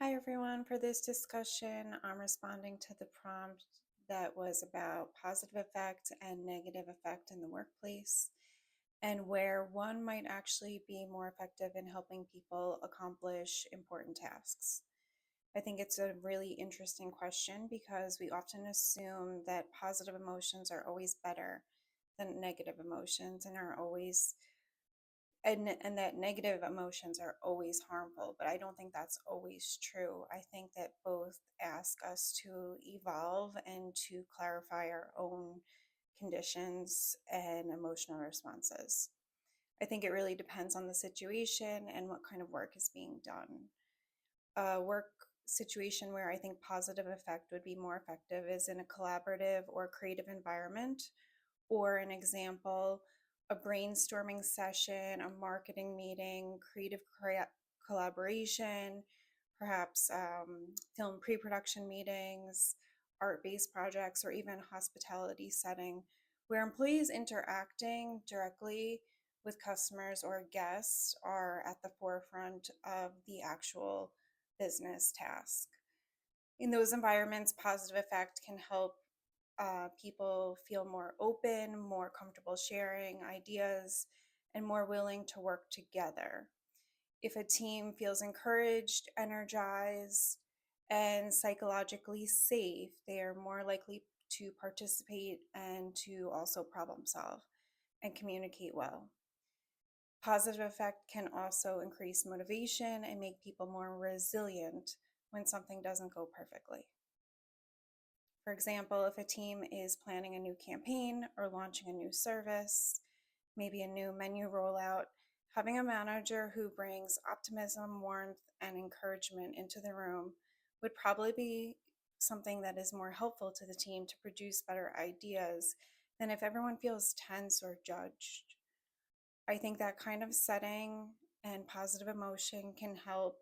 Hi everyone. For this discussion, I'm responding to the prompt that was about positive effect and negative effect in the workplace, and where one might actually be more effective in helping people accomplish important tasks. I think it's a really interesting question because we often assume that positive emotions are always better than negative emotions and are always and that negative emotions are always harmful, but I don't think that's always true. I think that both ask us to evolve and to clarify our own conditions and emotional responses. I think it really depends on the situation and what kind of work is being done. A work situation where I think positive effect would be more effective is in a collaborative or creative environment, or an example, a brainstorming session, a marketing meeting, collaboration, perhaps film pre-production meetings, art-based projects, or even hospitality setting where employees interacting directly with customers or guests are at the forefront of the actual business task. In those environments, positive effect can help people feel more open, more comfortable sharing ideas, and more willing to work together. If a team feels encouraged, energized, and psychologically safe, they are more likely to participate and to also problem solve and communicate well. Positive effect can also increase motivation and make people more resilient when something doesn't go perfectly. For example, if a team is planning a new campaign or launching a new service, maybe a new menu rollout, having a manager who brings optimism, warmth, and encouragement into the room would probably be something that is more helpful to the team to produce better ideas than if everyone feels tense or judged. I think that kind of setting and positive emotion can help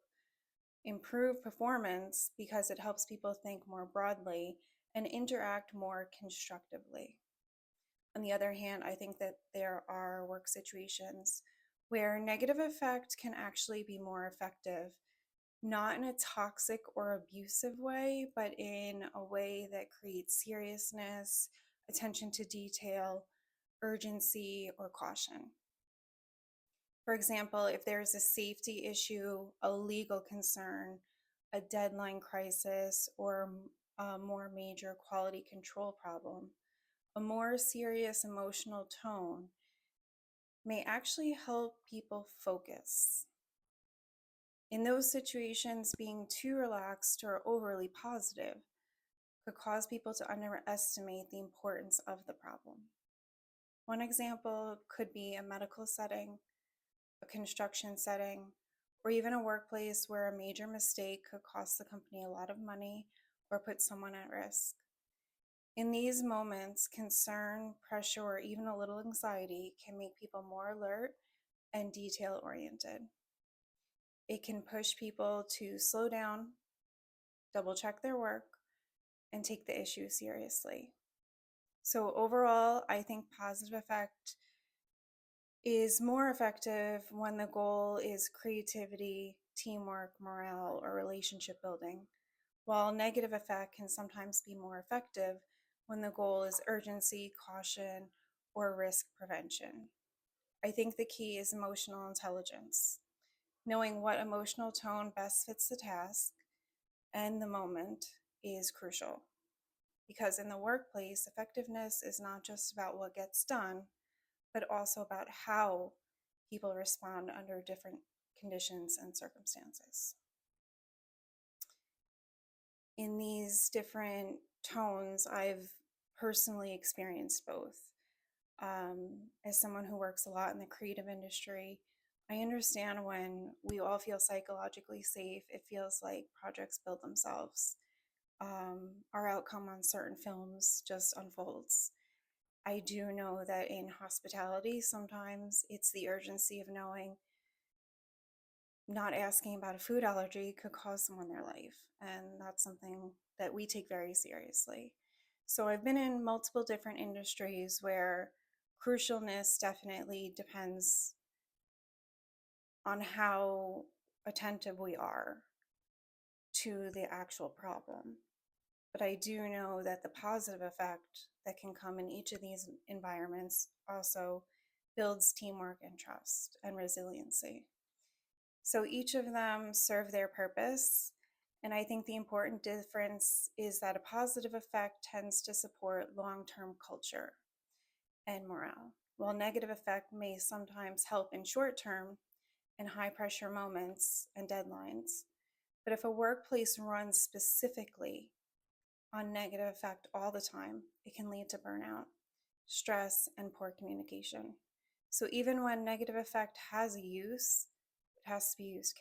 improve performance because it helps people think more broadly and interact more constructively. On the other hand, I think that there are work situations where negative effect can actually be more effective, not in a toxic or abusive way, but in a way that creates seriousness, attention to detail, urgency, or caution. For example, if there's a safety issue, a legal concern, a deadline crisis, or a more major quality control problem, a more serious emotional tone may actually help people focus. In those situations, being too relaxed or overly positive could cause people to underestimate the importance of the problem. One example could be a medical setting, a construction setting, or even a workplace where a major mistake could cost the company a lot of money or put someone at risk. In these moments, concern, pressure, or even a little anxiety can make people more alert and detail oriented. It can push people to slow down, double check their work, and take the issue seriously. So, overall, I think positive effect is more effective when the goal is creativity, teamwork, morale, or relationship building, while negative effect can sometimes be more effective when the goal is urgency, caution, or risk prevention. I think the key is emotional intelligence, knowing what emotional tone best fits the task and the moment is crucial. Because in the workplace, effectiveness is not just about what gets done, but also about how people respond under different conditions and circumstances. In these different tones, I've personally experienced both. As someone who works a lot in the creative industry, I understand when we all feel psychologically safe, it feels like projects build themselves. Our outcome on certain films just unfolds. I do know that in hospitality, sometimes it's the urgency of knowing not asking about a food allergy could cause someone their life. And that's something that we take very seriously. So I've been in multiple different industries where crucialness definitely depends on how attentive we are. to the actual problem. But I do know that the positive effect that can come in each of these environments also builds teamwork and trust and resiliency. So each of them serve their purpose. And I think the important difference is that a positive effect tends to support long-term culture and morale, while negative effect may sometimes help in short term and high pressure moments and deadlines. But if a workplace runs specifically on negative effect all the time, it can lead to burnout, stress, and poor communication. So even when negative effect has a use, it has to be used